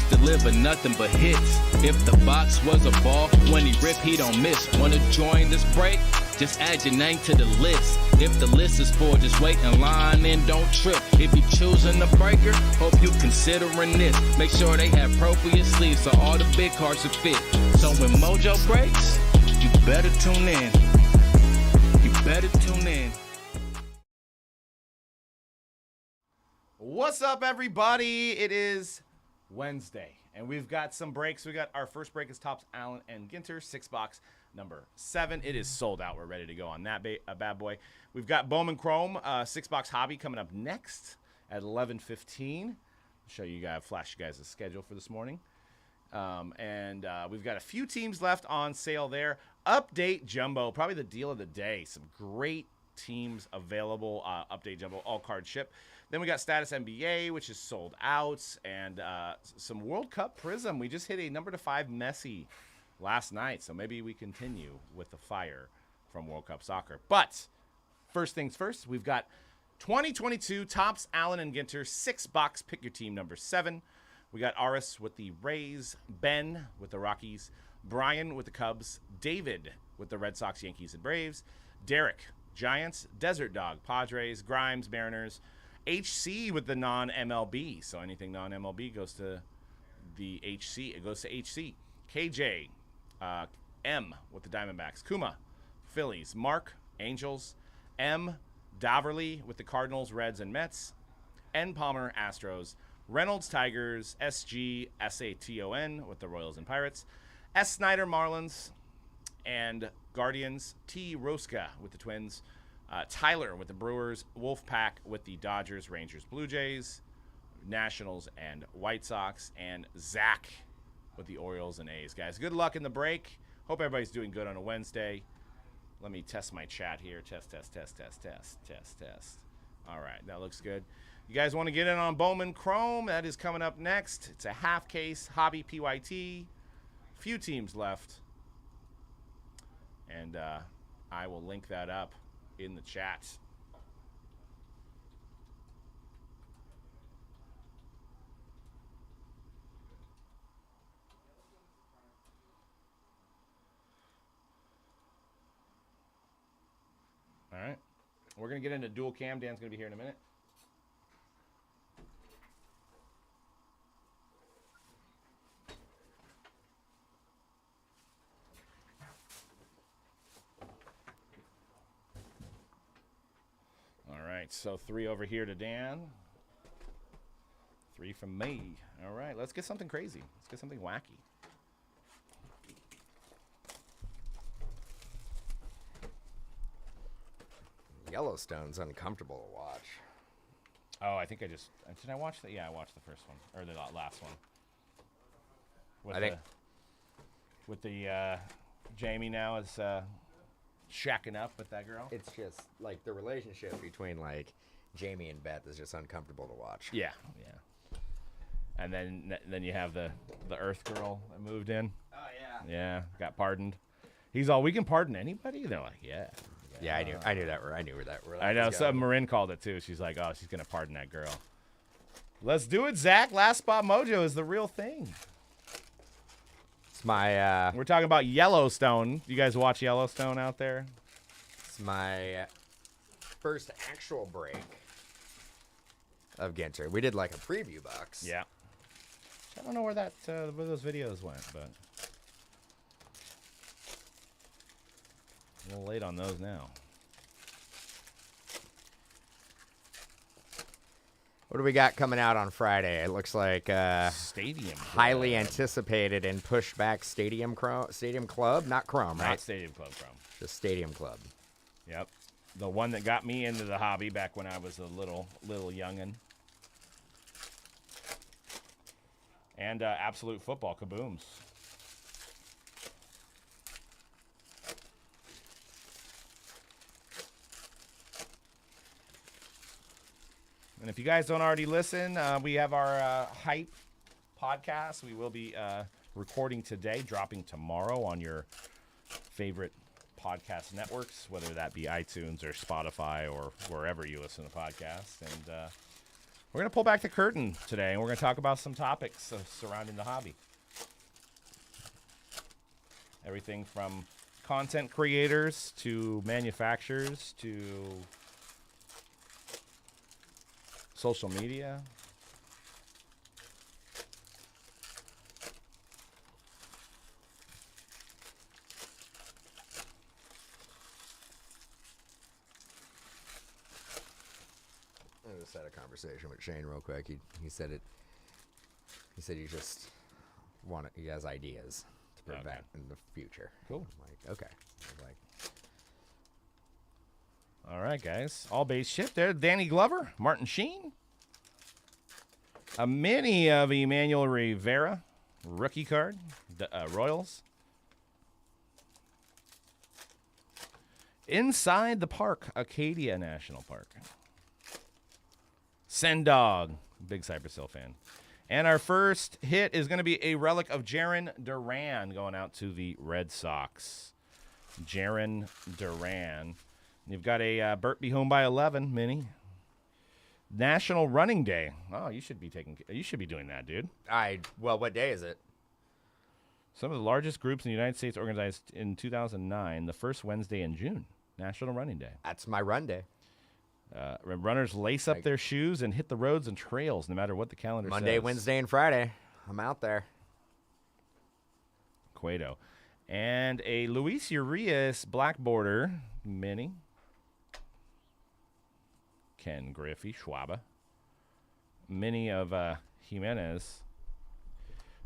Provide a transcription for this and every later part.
deliver nothing but hits. If the box was a ball, when he rip, he don't miss. Wanna join this break? Just add your name to the list. If the list is full, just wait in line and don't trip. If you choosing the breaker, hope you considering this. Make sure they have appropriate sleeves so all the big cards will fit. So when Mojo breaks, you better tune in. You better tune in. What's up, everybody? It is Wednesday, and we've got some breaks. We got our first break is Tops Allen and Ginter, 6-box number 7. It is sold out. We're ready to go on that bad boy. We've got Bowman Chrome, 6-box hobby coming up next at 11:15. Show you guys, flash you guys the schedule for this morning. We've got a few teams left on sale there. Update Jumbo, probably the deal of the day. Some great teams available. Update Jumbo, all card ship. Then we got Status NBA, which is sold out, and some World Cup Prism. We just hit a number 5 Messi last night, so maybe we continue with the fire from World Cup Soccer. But first things first, we've got 2022 Tops Allen and Ginter 6-box. Pick your team number 7. We got Aris with the Rays, Ben with the Rockies, Brian with the Cubs, David with the Red Sox, Yankees, and Braves, Derek, Giants, Desert Dog, Padres, Grimes, Mariners, HC with the non-MLB. So anything non-MLB goes to the HC. It goes to HC. KJ, M with the Diamondbacks, Kuma, Phillies, Mark, Angels, M, Daverly with the Cardinals, Reds, and Mets, N Palmer, Astros, Reynolds, Tigers, SG, SATON with the Royals and Pirates, S Snyder, Marlins, and Guardians, T Rosca with the Twins, Tyler with the Brewers, Wolfpack with the Dodgers, Rangers, Blue Jays, Nationals, and White Sox, and Zach with the Orioles and A's. Guys, good luck in the break. Hope everybody's doing good on a Wednesday. Let me test my chat here. Test. All right, that looks good. You guys want to get in on Bowman Chrome? That is coming up next. It's a half case hobby PYT. Few teams left. And I will link that up in the chat. All right. We're going to get into dual cam. Dan's going to be here in a minute. All right, so 3 over here to Dan. 3 from me. All right, let's get something crazy. Let's get something wacky. Yellowstone's uncomfortable to watch. Oh, I think did I watch that? Yeah, I watched the first one, or the last one. With the Jamie now is shacking up with that girl. It's just like the relationship between like Jamie and Beth is just uncomfortable to watch. Yeah. And then you have the Earth girl that moved in. Oh yeah. Yeah, got pardoned. He's all, we can pardon anybody? They're like, yeah. Yeah, I knew that. I knew where that. I know. So Marin called it too. She's like, oh, she's gonna pardon that girl. Let's do it, Zach. Last spot mojo is the real thing. It's my. We're talking about Yellowstone. You guys watch Yellowstone out there? It's my first actual break of Ginter. We did like a preview box. Yeah. I don't know where those videos went, but a little late on those now. What do we got coming out on Friday? It looks like Stadium highly anticipated and pushed back Stadium Club, not Chrome, right? Not Stadium Club Chrome. Just Stadium Club. Yep. The one that got me into the hobby back when I was a little youngin'. And Absolute Football Kabooms. And if you guys don't already listen, we have our Hype podcast. We will be recording today, dropping tomorrow on your favorite podcast networks, whether that be iTunes or Spotify or wherever you listen to podcasts. And We're going to pull back the curtain today, and we're going to talk about some topics surrounding the hobby. Everything from content creators to manufacturers to social media. I just had a conversation with Shane real quick. He said it. He said he has ideas to prevent in the future. Cool. I'm like, okay. I'm like, All right, guys. All base shift there. Danny Glover, Martin Sheen. A mini of Emmanuel Rivera, rookie card, Royals. Inside the park, Acadia National Park. Sendog, big Cypress Hill fan. And our first hit is going to be a relic of Jarren Duran going out to the Red Sox. Jarren Duran. You've got a Burt Be Home by 11 mini. National Running Day. Oh, you should be doing that, dude. well, what day is it? Some of the largest groups in the United States organized in 2009, the first Wednesday in June. National Running Day. That's my run day. Runners lace up their shoes and hit the roads and trails, no matter what the calendar says. Monday, Wednesday, and Friday. I'm out there. Cueto. And a Luis Urias black border mini. Ken Griffey, Schwaba. Mini of Jimenez.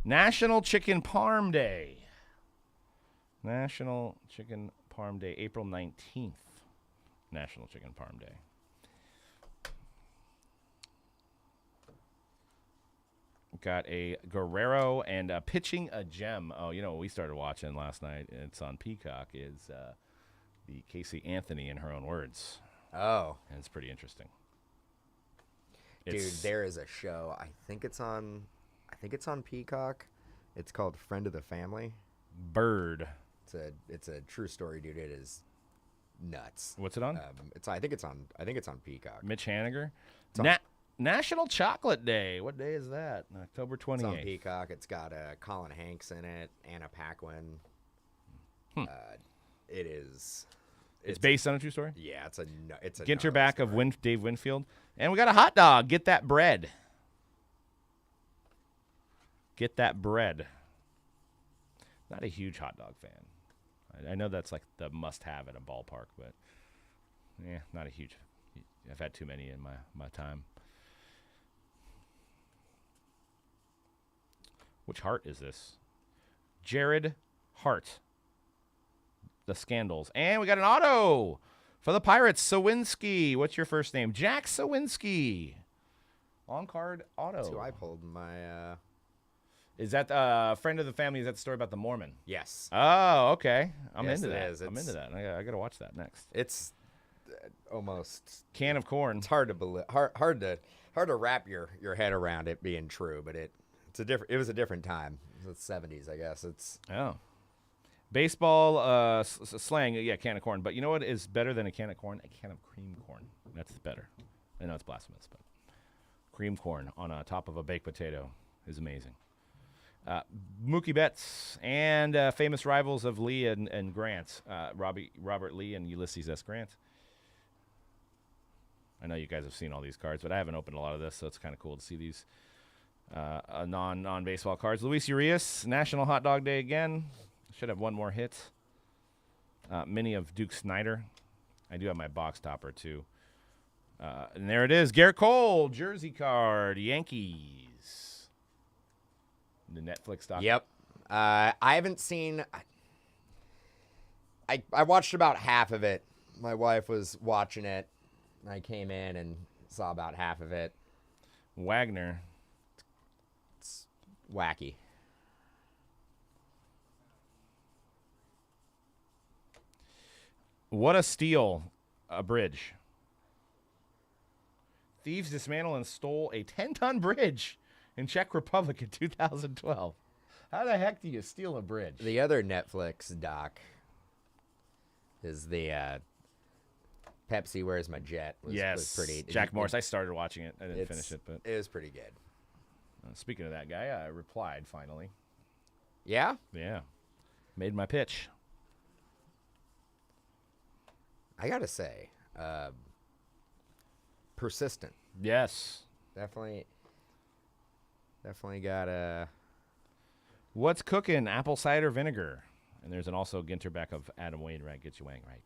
National Chicken Parm Day. National Chicken Parm Day, April 19th. National Chicken Parm Day. Got a Guerrero and pitching a gem. Oh, you know what we started watching last night? It's on Peacock. Is the Casey Anthony in her own words. Oh, And it's pretty interesting. dude, there is a show. I think it's on Peacock. It's called Friend of the Family. Bird. It's a true story, dude. It is nuts. What's it on? I think it's on Peacock. Mitch Haniger. on- National Chocolate Day. What day is that? October 28th. It's on Peacock. It's got Colin Hanks in it, Anna Paquin. It is. It's based on a true story? Yeah, it's a Ginter gnarly back story. of Dave Winfield. And we got a hot dog. Get that bread. Get that bread. Not a huge hot dog fan. I know that's like the must-have at a ballpark, but yeah, not a huge. I've had too many in my time. Which Hart is this? Jared Hart. The Scandals. And we got an auto for the Pirates. Sawinski. What's your first name? Jack Sawinski. On-card auto. That's who I pulled my. Is that friend of the family? Is that the story about the Mormon? Yes. Oh, okay. I'm Yes, into it that. is. I'm into that. I got to watch that next. It's almost. Can of corn. It's hard to believe. Hard to wrap your head around it being true, but it was a different time. It was the 70s, I guess. Oh. Baseball slang, yeah, can of corn. But you know what is better than a can of corn? A can of cream corn. That's better. I know it's blasphemous, but cream corn on top of a baked potato is amazing. Mookie Betts and famous rivals of Lee and Grant, Robert Lee and Ulysses S. Grant. I know you guys have seen all these cards, but I haven't opened a lot of this, so it's kind of cool to see these non-baseball cards. Luis Urias, National Hot Dog Day again. Should have one more hit. Mini of Duke Snyder. I do have my box topper, too. And there it is. Garrett Cole, jersey card, Yankees. The Netflix doc. Yep. I haven't seen. I watched about half of it. My wife was watching it. I came in and saw about half of it. Wagner. It's wacky. What a steal. A bridge. Thieves dismantled and stole a 10-ton bridge in Czech Republic in 2012. How the heck do you steal a bridge? The other Netflix doc is the Pepsi, Where's My Jet was pretty. Jack Morris. I started watching it. I didn't finish it, but it was pretty good. Speaking of that guy, I replied finally. Yeah? Yeah. Made my pitch. I got to say, persistent. Yes. Definitely got a... What's cooking? Apple cider vinegar. And there's an also Ginter back of Adam Wainwright. Get you Wainwright.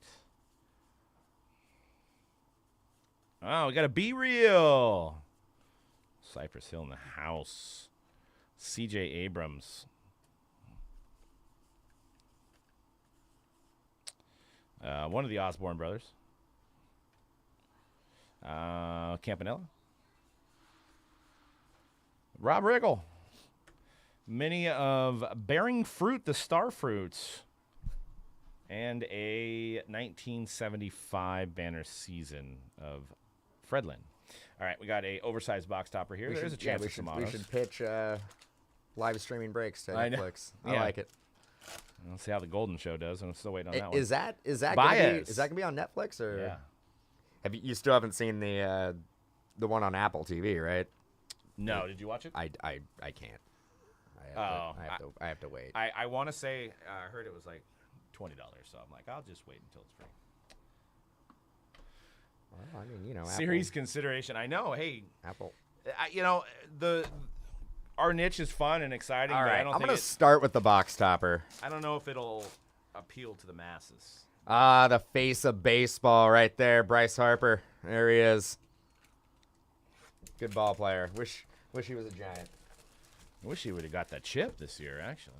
Oh, we got a Be Real. Cypress Hill in the house. C.J. Abrams. One of the Osborne brothers. Campanella. Rob Riggle. Many of Bearing Fruit, the Star Fruits. And a 1975 banner season of Fredlin. All right, we got a oversized box topper here. There's a chance for some autos. We should pitch live streaming breaks to Netflix. I like it. Let's see how the Golden Show does. I'm still waiting on that one. Is that gonna be on Netflix or? Yeah. You still haven't seen the one on Apple TV, right? No, did you watch it? I can't. I have to wait. I want to say I heard it was like $20, so I'm like, I'll just wait until it's free. Well, I mean, series consideration. I know. Hey, Apple. Our niche is fun and exciting. All right, but I'm gonna start with the box topper. I don't know if it'll appeal to the masses. The face of baseball right there, Bryce Harper. There he is. Good ball player. Wish he was a Giant. I wish he would have got that chip this year. Actually,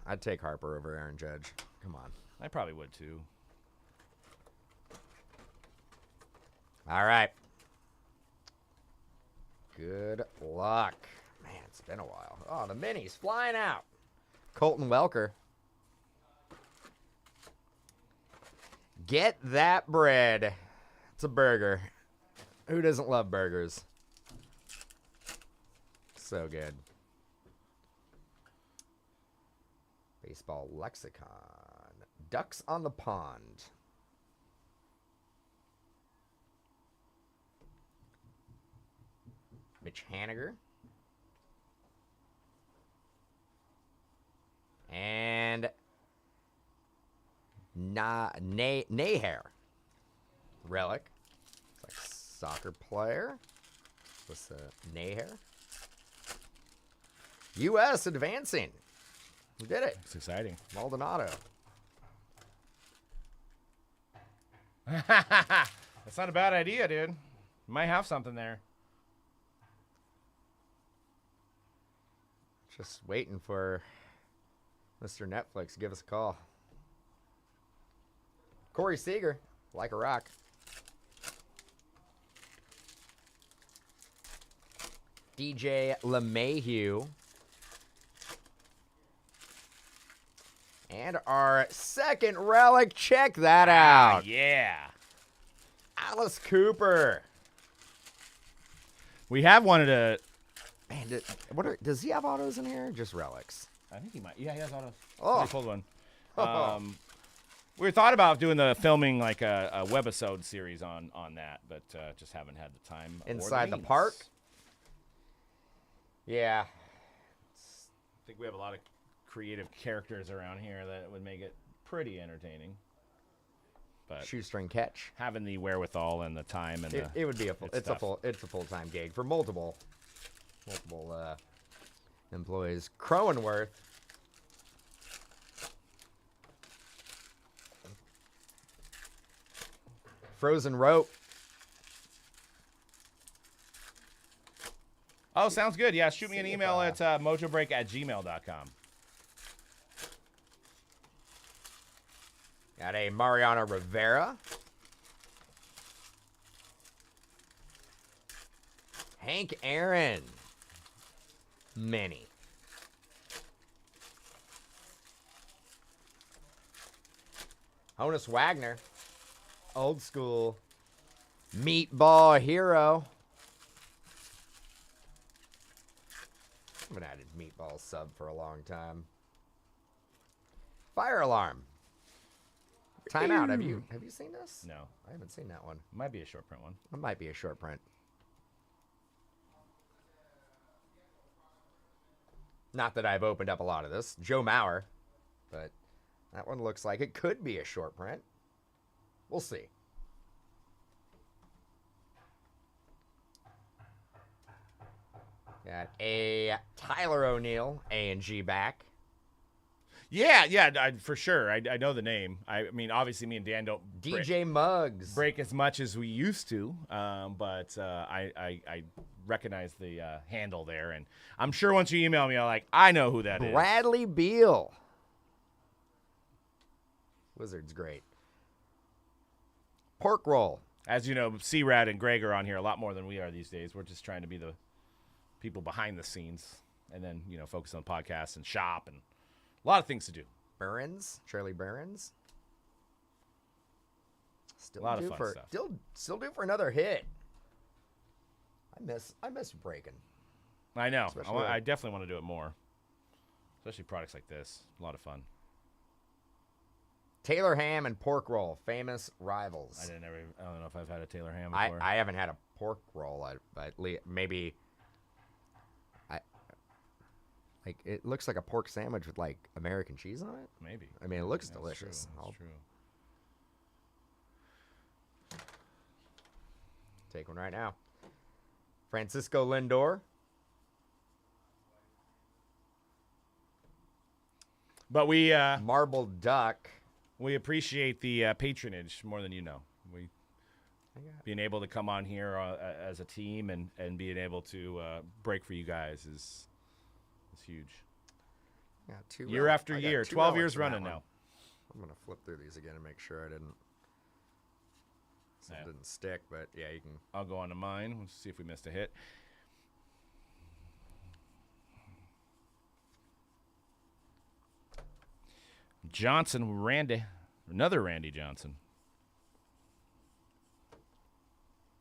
I'd take Harper over Aaron Judge. Come on. I probably would too. All right. Good luck. Man, it's been a while. Oh, the minis flying out. Colton Welker. Get that bread. It's a burger. Who doesn't love burgers? So good. Baseball lexicon. Ducks on the pond. Mitch Haniger. And Naher. Relic. It's like soccer player. What's Naher? U.S. advancing. We did it. It's exciting. Maldonado. That's not a bad idea, dude. You might have something there. Just waiting for Mr. Netflix to give us a call. Corey Seager, like a rock. DJ LeMahieu. And our second relic, check that out. Yeah. Alice Cooper. We have wanted to... Man, does he have autos in here? Just relics. I think he might. Yeah, he has autos. Oh. He pulled one. We thought about doing filming like a webisode series on that, but just haven't had the time. Inside the park? Yeah. I think we have a lot of creative characters around here that would make it pretty entertaining. But shoestring catch. Having the wherewithal and the time and it would be a full-time gig for multiple employees. Cronenworth. Frozen rope. Oh, sounds good. Yeah, shoot me an email at mojobreak@gmail.com. Got a Mariano Rivera. Hank Aaron. Mini. Honus Wagner. Old school. Meatball hero. I haven't added meatball sub for a long time. Fire alarm. Time out. Have you seen this? No. I haven't seen that one. Might be a short print one. It might be a short print. Not that I've opened up a lot of this. Joe Mauer. But that one looks like it could be a short print. We'll see. Got a Tyler O'Neill A&G back. Yeah, for sure. I know the name. I mean, obviously, me and Dan don't DJ Muggs. break as much as we used to, but I recognize the handle there, and I'm sure once you email me, I know who that is. Bradley Beal. Wizards great. Pork roll. As you know, C-Rad and Greg are on here a lot more than we are these days. We're just trying to be the people behind the scenes, and then focus on podcasts and shop and a lot of things to do. Shirley Burns. Still A lot of due fun for stuff. Still due for another hit. I miss breaking. I know. Especially I definitely want to do it more, especially products like this. A lot of fun. Taylor ham and pork roll, famous rivals. I don't know if I've had a Taylor ham before. I haven't had a pork roll. Maybe. Like it looks like a pork sandwich with like American cheese on it. Maybe. I mean, it looks That's delicious. True. That's true. Take one right now. Francisco Lindor. But we Marble duck. we appreciate the patronage more than you know. We being able to come on here as a team and being able to break for you guys is huge. Yeah, Year after year, 12 years running now. I'm gonna flip through these again and make sure I didn't. Yeah. Didn't stick, but yeah, you can. I'll go on to mine. Let's see if we missed a hit. Johnson, another Randy Johnson.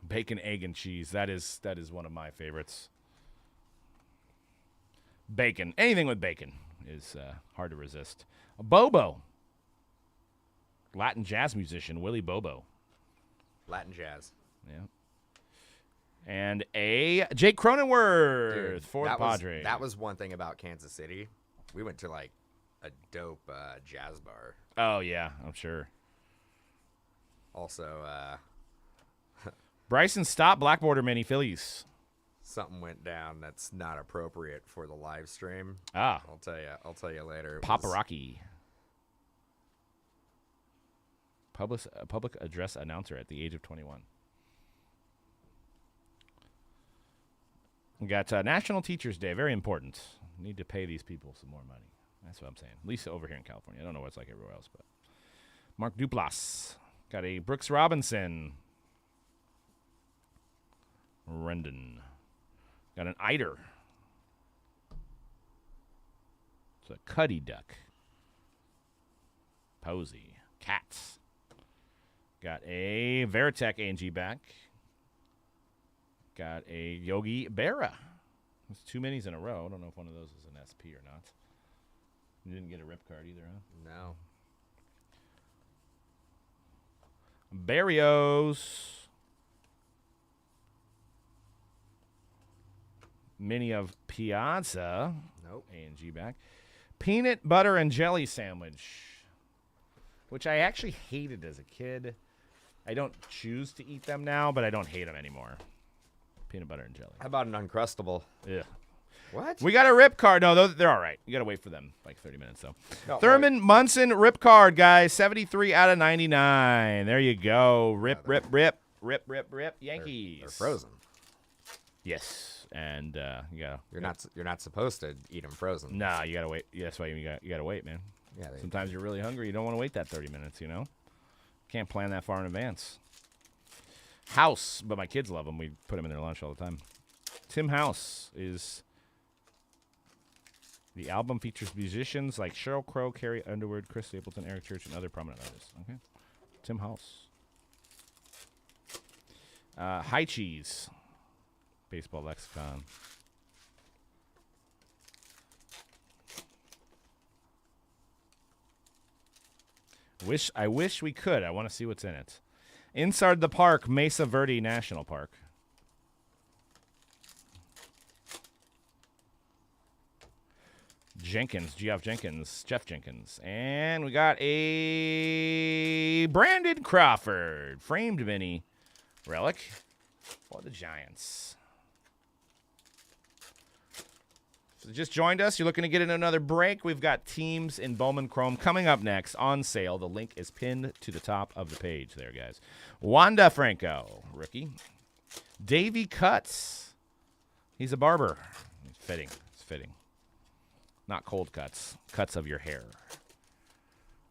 Bacon, egg, and cheese. That is one of my favorites. Bacon. Anything with bacon is hard to resist. A Bobo. Latin jazz musician, Willie Bobo. Latin jazz. Yeah. And a Jake Cronenworth Dude, for the Padres. That was one thing about Kansas City. We went to like a dope jazz bar. Oh, yeah, I'm sure. Also, Bryson Stott, Black Border Mini Phillies. something went down that's not appropriate for the live stream. Ah. I'll tell you later. Paparazzi. Public address announcer at the age of 21. We got National Teachers Day. Very important. Need to pay these people some more money. That's what I'm saying. At least over here in California. I don't know what it's like everywhere else, but Mark Duplass. Got a Brooks Robinson. Rendon. Got an Eider. It's a Cuddy Duck. Posey. Cats. Got a Veritek A&G back. Got a Yogi Berra. That's 2 minis in a row. I don't know if one of those is an SP or not. You didn't get a rip card either, huh? No. Barrios. Mini of Piazza. Nope. A&G back. Peanut butter and jelly sandwich, which I actually hated as a kid. I don't choose to eat them now, but I don't hate them anymore. Peanut butter and jelly. How about an Uncrustable? Yeah. What? We got a rip card. No, they're all right. You got to wait for them like 30 minutes, though. No, Thurman Munson rip card, guys. 73 out of 99. There you go. Rip. Yankees. They're frozen. Yes. And You're not supposed to eat them frozen. Nah, you got to wait. Yeah, that's why you got to wait, man. Yeah. Sometimes you're really hungry. You don't want to wait that 30 minutes, you know? Can't plan that far in advance. House, but my kids love them. We put them in their lunch all the time. Tim House is... The album features musicians like Sheryl Crow, Carrie Underwood, Chris Stapleton, Eric Church, and other prominent artists. Okay. Tim House. High Cheese. Baseball Lexicon. I wish we could. I want to see what's in it. Inside the park, Mesa Verde National Park. Jeff Jenkins. And we got a Brandon Crawford framed mini relic for the Giants. So just joined us. You're looking to get in another break. We've got teams in Bowman Chrome coming up next on sale. The link is pinned to the top of the page there, guys. Wanda Franco, rookie. Davey Cuts. He's a barber. It's fitting. Not cold cuts. Cuts of your hair.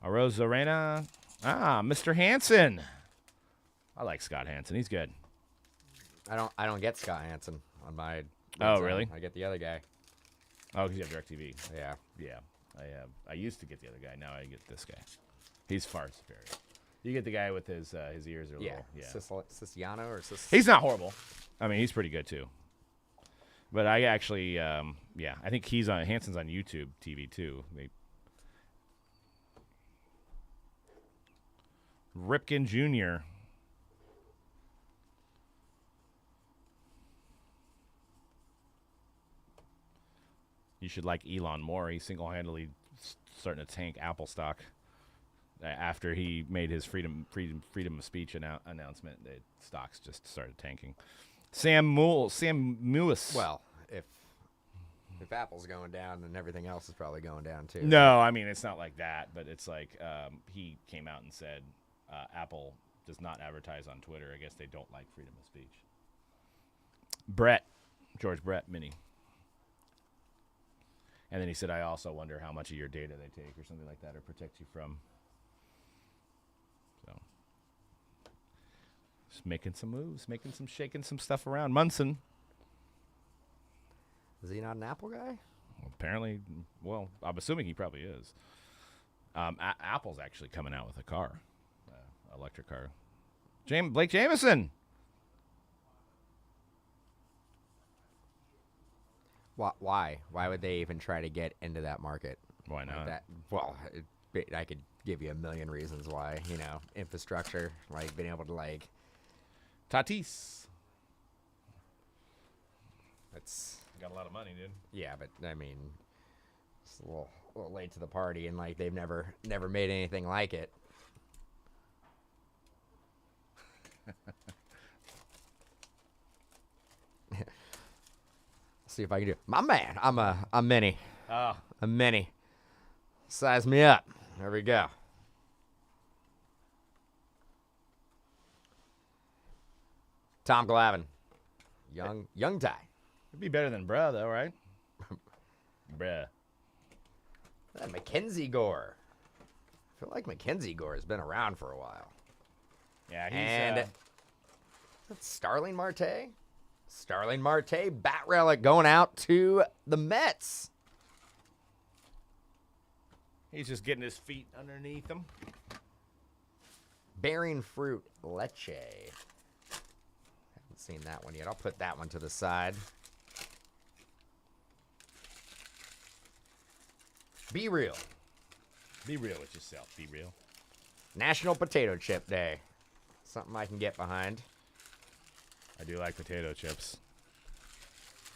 Arozarena. Mr. Hansen. I like Scott Hansen. He's good. I don't get Scott Hansen on my. Oh, really? I get the other guy. Oh, because you have DirecTV. Yeah. Yeah, I have. I used to get the other guy. Now I get this guy. He's far superior. You get the guy with his ears are little. Yeah. Siciliano or He's not horrible. I mean, he's pretty good too. But I actually, I think Hansen's on YouTube TV too. Ripken Jr. You should like Elon more. He's single-handedly starting to tank Apple stock. After he made his freedom of speech announcement, the stocks just started tanking. Sam Mewis. Well, if Apple's going down, then everything else is probably going down too. No, I mean it's not like that, but it's like he came out and said Apple does not advertise on Twitter. I guess they don't like freedom of speech. George Brett mini. And then he said, I also wonder how much of your data they take or something like that or protect you from. So, just making some moves, shaking some stuff around. Munson. Is he not an Apple guy? Apparently, well, I'm assuming he probably is. Apple's actually coming out with a car, electric car. Blake Jameson. Why? Why would they even try to get into that market? Why not? I could give you a million reasons why. Infrastructure, like being able to Tatis. It's got a lot of money, dude. Yeah, but I mean, it's a little late to the party, and they've never made anything like it. See if I can do it. My man, I'm a mini. Oh. A mini. Size me up. There we go. Tom Glavine. Young Ty. It'd be better than bruh, though, right? Bruh. Mackenzie Gore. I feel like Mackenzie Gore has been around for a while. Yeah, he's... And that's Starling Marte. Starling Marte, bat relic going out to the Mets. He's just getting his feet underneath him. Bearing Fruit Leche. Haven't seen that one yet. I'll put that one to the side. Be real. Be real with yourself. Be real. National Potato Chip Day. Something I can get behind. I do like potato chips.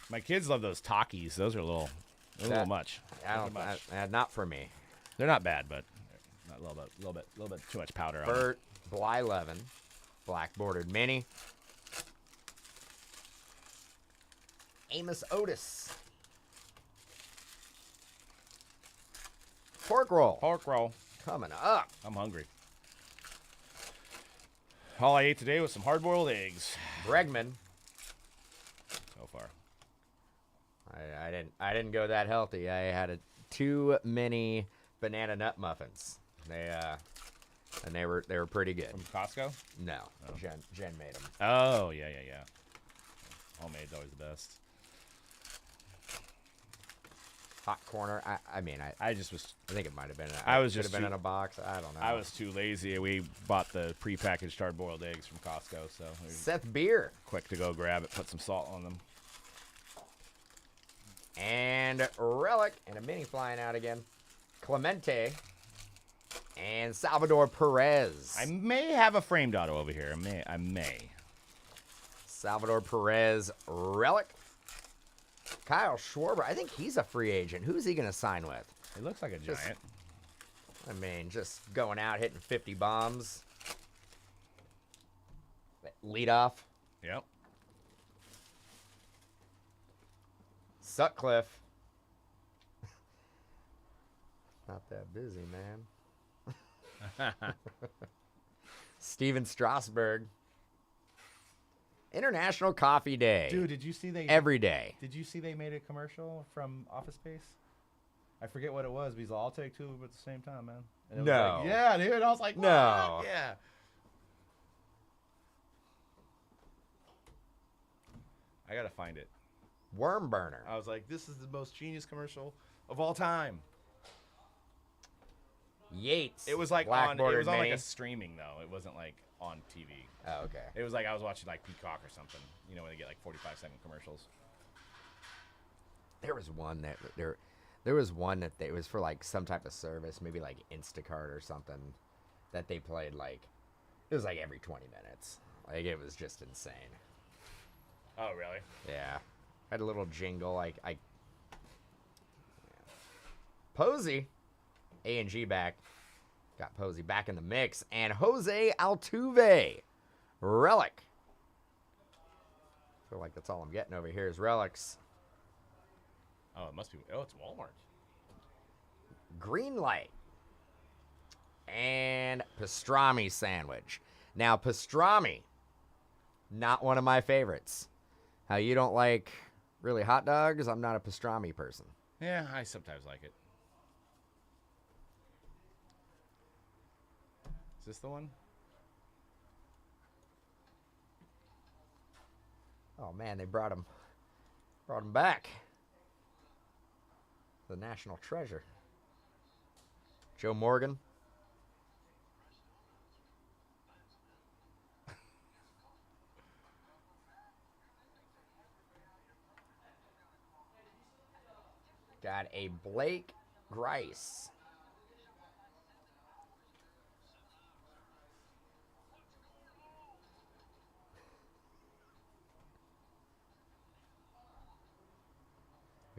My kids love those Takis. Those are a little much. Not for me. They're not bad, but a little bit too much powder on them. Bert Blyleven, black bordered mini. Amos Otis. Pork roll. Pork roll. Coming up. I'm hungry. All I ate today was some hard-boiled eggs. Bregman. So far. I didn't go that healthy. I had too many banana nut muffins. They were pretty good. From Costco? No, Jen made them. Oh, yeah. Homemade's always the best. Hot corner. I think it might have been. Could have been in a box. I don't know. I was too lazy. We bought the prepackaged hard-boiled eggs from Costco, so we were Seth Beer quick to go grab it, put some salt on them. and relic and a mini flying out again. Clemente. And Salvador Perez. I may have a framed auto over here. I may. Salvador Perez, relic. Kyle Schwarber. I think he's a free agent. Who's he going to sign with? It looks like a giant. I mean, just going out, hitting 50 bombs. Lead off. Yep. Sutcliffe. Not that busy, man. Steven Strasburg. International Coffee Day. Dude, did you see every day? Did you see they made a commercial from Office Space? I forget what it was, but he's like, I'll take two at the same time, man. And it was No. like, yeah, dude. I was like, No. what? Yeah. I gotta find it. Worm burner. I was like, this is the most genius commercial of all time. Yates. It was like Black on bordered like mini. a streaming though. It wasn't like on TV. Oh, okay. It was like I was watching like Peacock or something. You know when they get like 45-second commercials. There was one that there was one that it was for like some type of service, maybe like Instacart or something, that they played like it was like every 20 minutes. Like it was just insane. Oh really? Yeah. Had a little jingle like I Posey, A&G back. Got Posey back in the mix. And Jose Altuve, relic. Feel like that's all I'm getting over here is relics. Oh, it must be. Oh, it's Walmart. Green light. And pastrami sandwich. Now, pastrami, not one of my favorites. How you don't like really hot dogs? I'm not a pastrami person. Yeah, I sometimes like it. Is this the one? Oh man, they brought him back. The national treasure. Joe Morgan. Got a Blake Grice.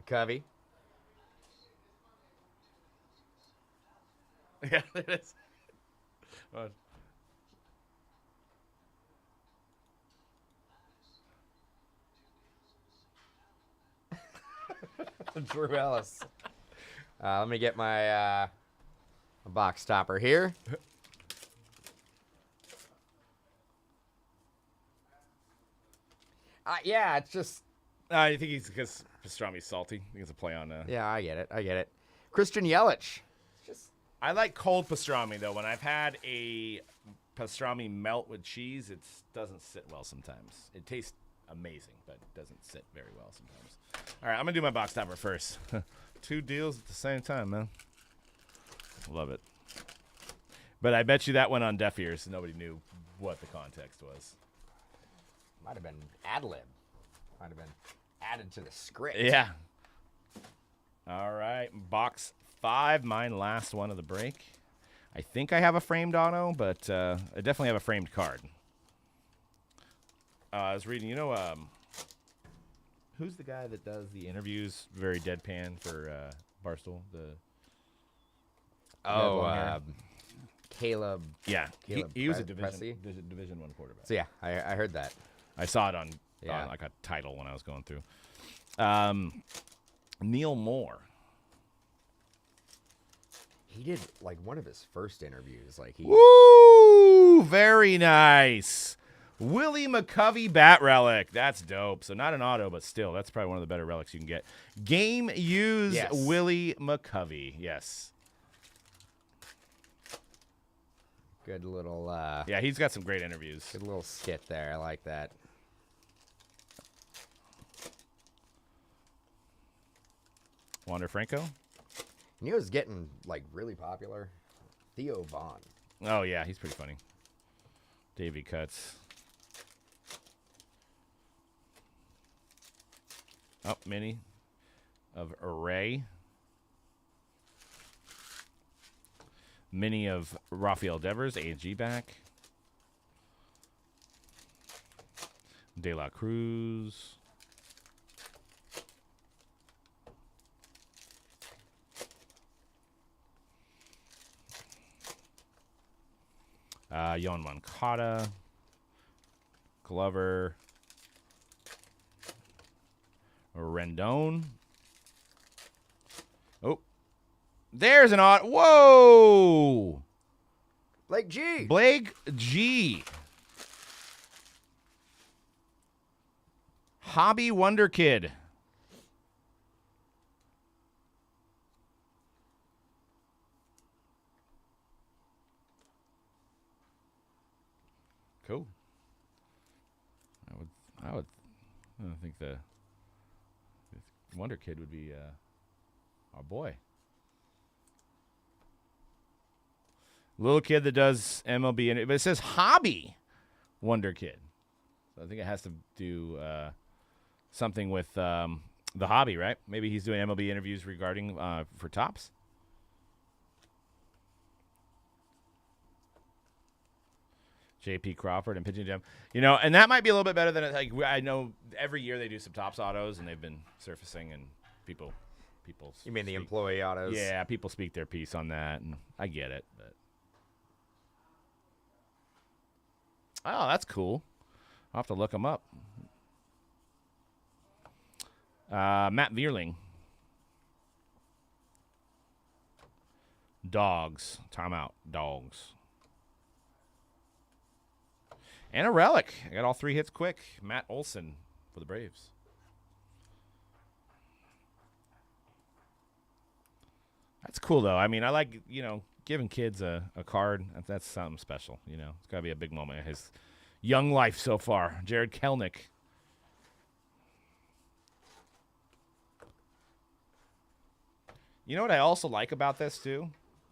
McCovey. Yeah, it is. Oh. Drew Ellis. Let me get my box topper here. Yeah, it's just. I think he's because pastrami's salty. I think it's a play on. Yeah, I get it. Christian Yelich. Just. I like cold pastrami though. When I've had a pastrami melt with cheese, it doesn't sit well sometimes. It tastes amazing, but it doesn't sit very well sometimes. All right, I'm gonna do my box topper first. 2 deals at the same time, man. Love it. But I bet you that went on deaf ears. So nobody knew what the context was. Might have been ad lib. Might have been added to the script. Yeah. All right, box 5, mine last one of the break. I think I have a framed auto, but I definitely have a framed card. I was reading, who's the guy that does the interviews very deadpan for Barstool? Caleb. Yeah, Caleb he was a Pressey? Division I quarterback. So yeah, I heard that. I saw it on like a title when I was going through. Neil Moore. He did like one of his first interviews. Like he. Woo! Very nice. Willie McCovey bat relic. That's dope. So not an auto, but still, that's probably one of the better relics you can get. Game used Yes. Willie McCovey. Yes. Good little. Yeah, he's got some great interviews. Good little skit there. I like that. Wander Franco. You know who's getting like really popular? Theo Vaughn. Oh, yeah, he's pretty funny. Davey Cuts. Oh, mini of Array. Mini of Rafael Devers, A&G back. De La Cruz. Yohan Moncada. Glover. Rendon. Oh. There's an odd. Whoa! Blake G. Blake G. Hobby Wonder Kid. Cool. I think the Wonder Kid would be our boy. Little kid that does MLB, but it says Hobby Wonder Kid. So I think it has to do something with the hobby, right? Maybe he's doing MLB interviews regarding for Topps. J.P. Crawford and pitching gem, and that might be a little bit better than I know every year they do some Topps autos and they've been surfacing and people. You mean the employee autos? Yeah, people speak their piece on that, and I get it. But oh, that's cool. I'll have to look them up. Matt Vierling. Dogs. Timeout. Dogs. And a relic. I got all 3 hits quick. Matt Olson for the Braves. That's cool, though. I mean, I like, giving kids a card. That's something special, It's got to be a big moment in his young life so far. Jared Kelnick. You know what I also like about this, too?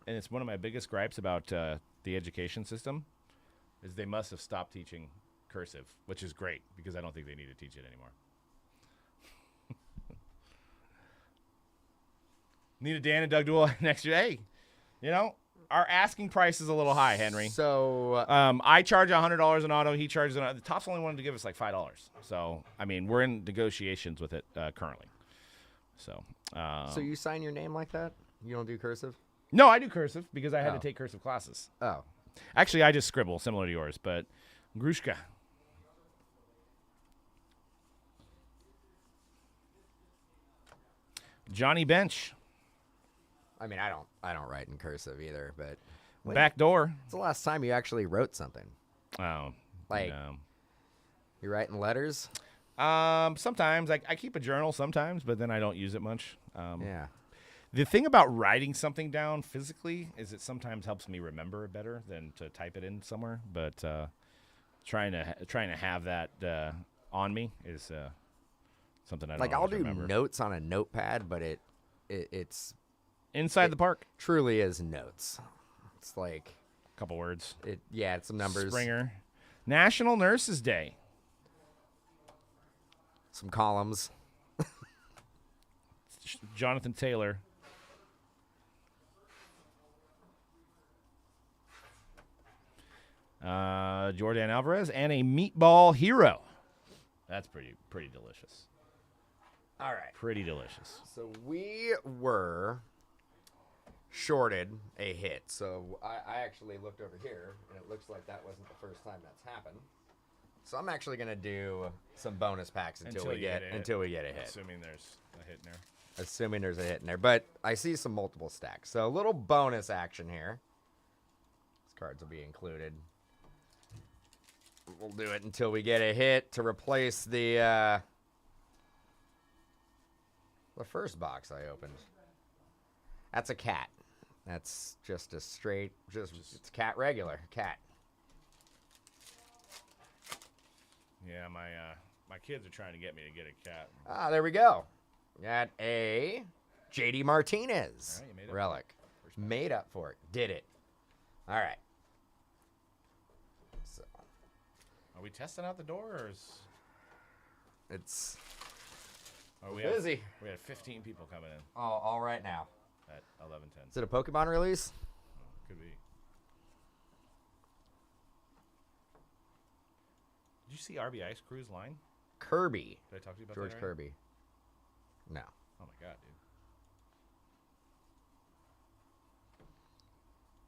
And it's one of my biggest gripes about the education system, is they must have stopped teaching cursive, which is great because I don't think they need to teach it anymore. Need a Dan and Doug duel next year. Hey, our asking price is a little high, Henry. So I charge $100 an auto. He charges the Topps only wanted to give us like $5. So I mean, we're in negotiations with it currently. So you sign your name like that? You don't do cursive? No, I do cursive because I had to take cursive classes. Oh. Actually, I just scribble, similar to yours, but Grushka. Johnny Bench. I mean, I don't write in cursive either, but Back door. When's the last time you actually wrote something? Oh. Like, you writing letters? Sometimes. I keep a journal sometimes, but then I don't use it much. Yeah. The thing about writing something down physically is it sometimes helps me remember it better than to type it in somewhere. But trying to have that on me is something I don't I'll do remember. notes on a notepad, but it's Inside the park. Truly is notes. It's like a couple words. It's some numbers. Springer. National Nurses Day. Some columns. Jonathan Taylor. Jordan Alvarez and a meatball hero. That's pretty delicious. All right. Pretty delicious. So we were shorted a hit. So I actually looked over here, and it looks like that wasn't the first time that's happened. So I'm actually going to do some bonus packs until we get a hit. Assuming there's a hit in there. Assuming there's a hit in there. But I see some multiple stacks. So a little bonus action here. These cards will be included. We'll do it until we get a hit to replace the first box I opened. That's a cat. That's just a straight, it's cat regular, cat. Yeah, my kids are trying to get me to get a cat. Ah, there we go. Got a JD Martinez All right, you made up relic. Made up for it. Did it. all right. So Are we testing out the door, or is... it's we busy. We had 15 people coming in all right now. at 11:10. Is it a Pokemon release? Could be. you see RBI's Cruz line? Kirby. Did I talk to you about George that already? Kirby. No. Oh my god,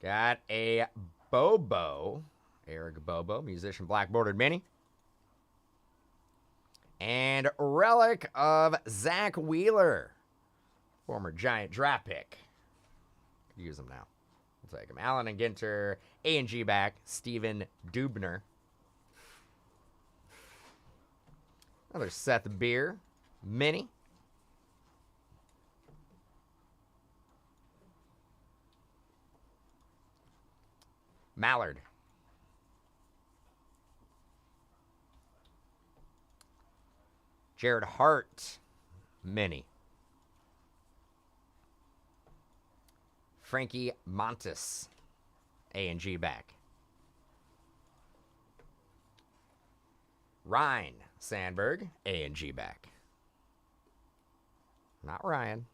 dude. Got a Bobo. Eric Bobo, musician, black bordered mini. And relic of Zach Wheeler, former Giant draft pick. Could use him now. We'll take him. Allen and Ginter, A&G back. Steven Dubner. Another Seth Beer, mini. Mallard. Jared Hart, mini. Frankie Montes, A&G back. Ryan Sandberg, A&G back. Not Ryan.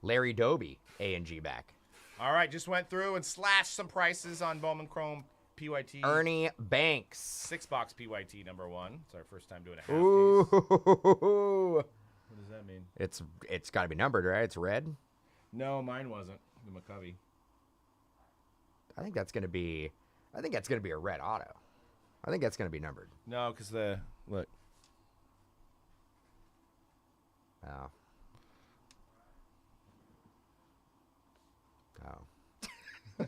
Larry Doby, A&G back. All right, just went through and slashed some prices on Bowman Chrome PYT. Ernie Banks. 6-box PYT number 1. It's our first time doing a half case. Ooh. What does that mean? It's got to be numbered, right? It's red. No, mine wasn't. The McCovey. I think that's gonna be a red auto. I think that's gonna be numbered. No, because look. Oh. Oh.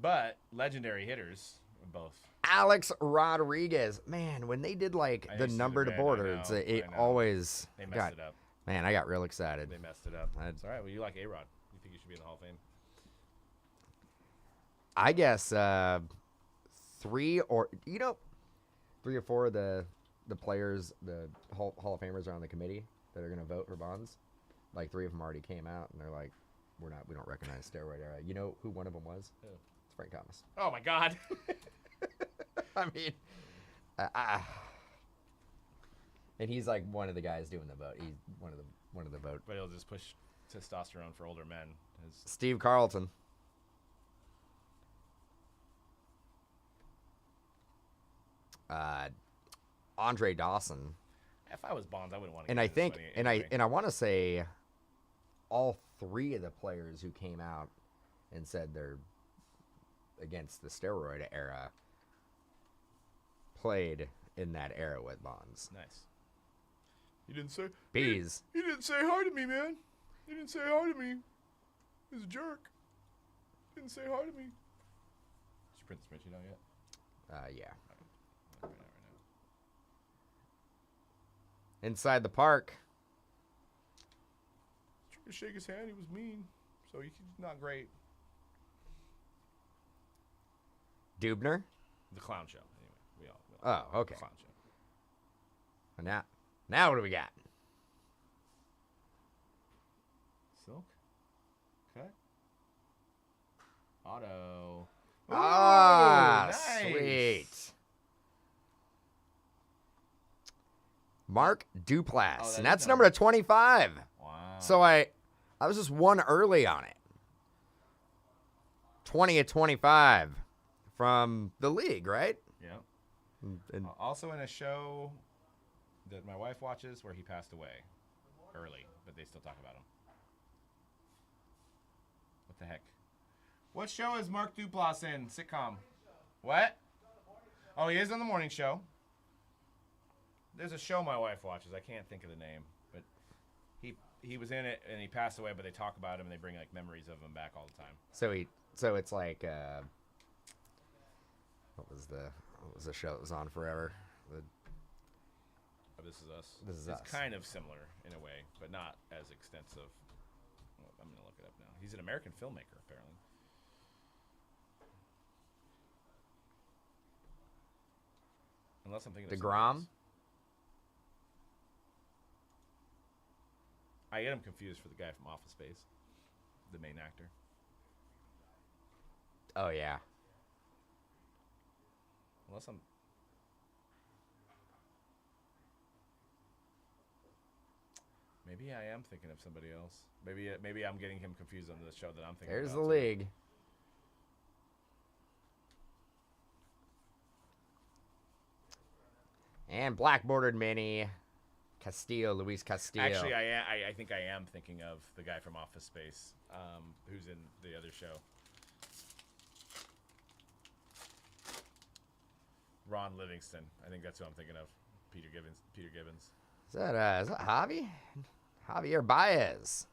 But legendary hitters, both. Alex Rodriguez. Man, when they did like I the used to number do to red, I borders, know, it I know. always They messed it up. Man, I got real excited. They messed it up. I- It's all right. Well, you like A-Rod. You think you should be in the Hall of Fame? I guess 3 or 4 of the players, the Hall of Famers are on the committee that are going to vote for Bonds. Like 3 of them already came out and they're like, we don't recognize steroid era. You know who one of them was? Who? It's Frank Thomas. Oh my God. I mean, and he's like one of the guys doing the vote. He's one of the vote. But he'll just push testosterone for older men. Steve Carlton. Andre Dawson. If I was Bonds, I wouldn't want to. And I think, and I want to say, all 3 of the players who came out and said they're against the steroid era played in that era with Bonds. Nice. He didn't say. Bees. He didn't say hi to me, man. He didn't say hi to me. He's a jerk. He didn't say hi to me. Did you print the spreadsheet out yet? Yeah. Right Inside the park. Tried to shake his hand. He was mean. So he's not great. Dubner. The clown show. Anyway, we all Oh, okay. Clown show. And now what do we got? Silk. Okay. Auto. Ah, nice. sweet. Mark Duplass, Oh, that and is that's number 25. Wow. So I was just one early on it. 20 at 25 from the league, right? Yeah. And Also in a show that my wife watches where he passed away early, but they still talk about him. What the heck? What show is Mark Duplass in? Sitcom. What? Oh, he is on the morning show. There's a show my wife watches. I can't think of the name, but he was in it and he passed away. But they talk about him and they bring like memories of him back all the time. so it's like what was the show that was on forever? This Is Us. This Is it's Us. kind of similar in a way, but not as extensive. Well, I'm gonna look it up now. He's an American filmmaker, apparently. Unless I'm thinking of something DeGrom? else. I get him confused for the guy from Office Space, the main actor. Oh yeah. Unless I'm. Maybe I am thinking of somebody else. Maybe I'm getting him confused on the show that I'm thinking. There's about the too. league. And black bordered mini, Castillo, Luis Castillo. Actually, I think I am thinking of the guy from Office Space, who's in the other show. Ron Livingston. I think that's who I'm thinking of. Peter Gibbons. Is that Javi? Javier Baez.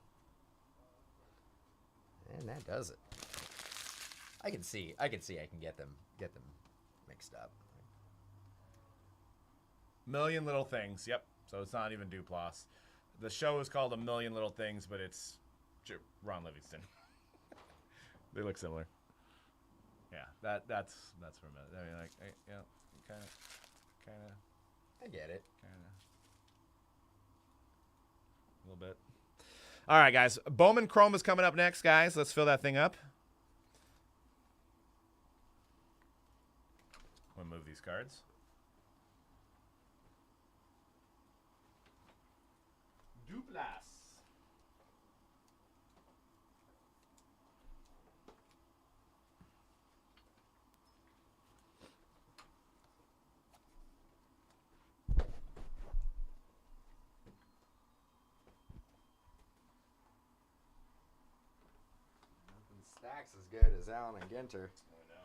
And that does it. I can see I can get them mixed up. Million Little Things. Yep. So it's not even Duplass. The show is called A Million Little Things, but it's Ron Livingston. They look similar. Yeah, that's from it. I mean, like, kind of. I get it. A little bit. All right, guys. Bowman Chrome is coming up next, guys. Let's fill that thing up. I'm going to move these cards. Duplas. Stacks as good as Allen and Ginter. I know.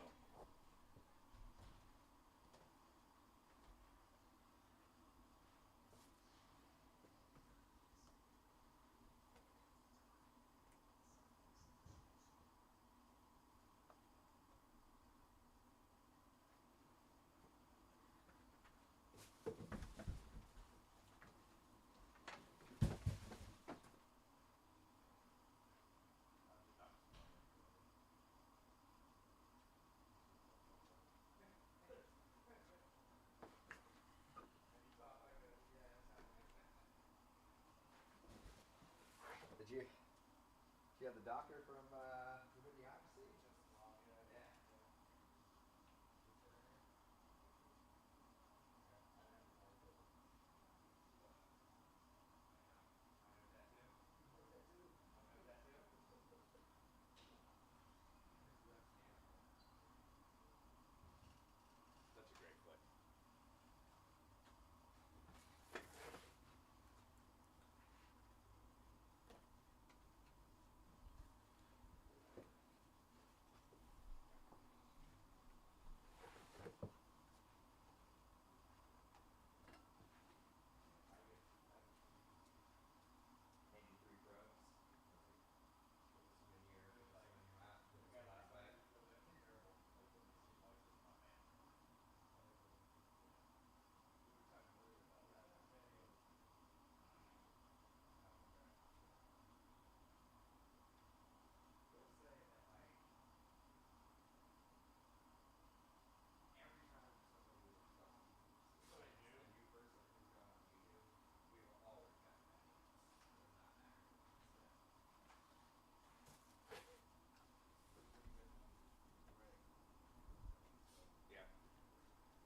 Did you have the doctor from Idiocracy? Yeah. Such a great flick.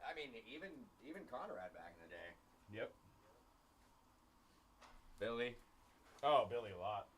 I mean, even Conrad back in the day. Yep. Billy. Oh, Billy a lot.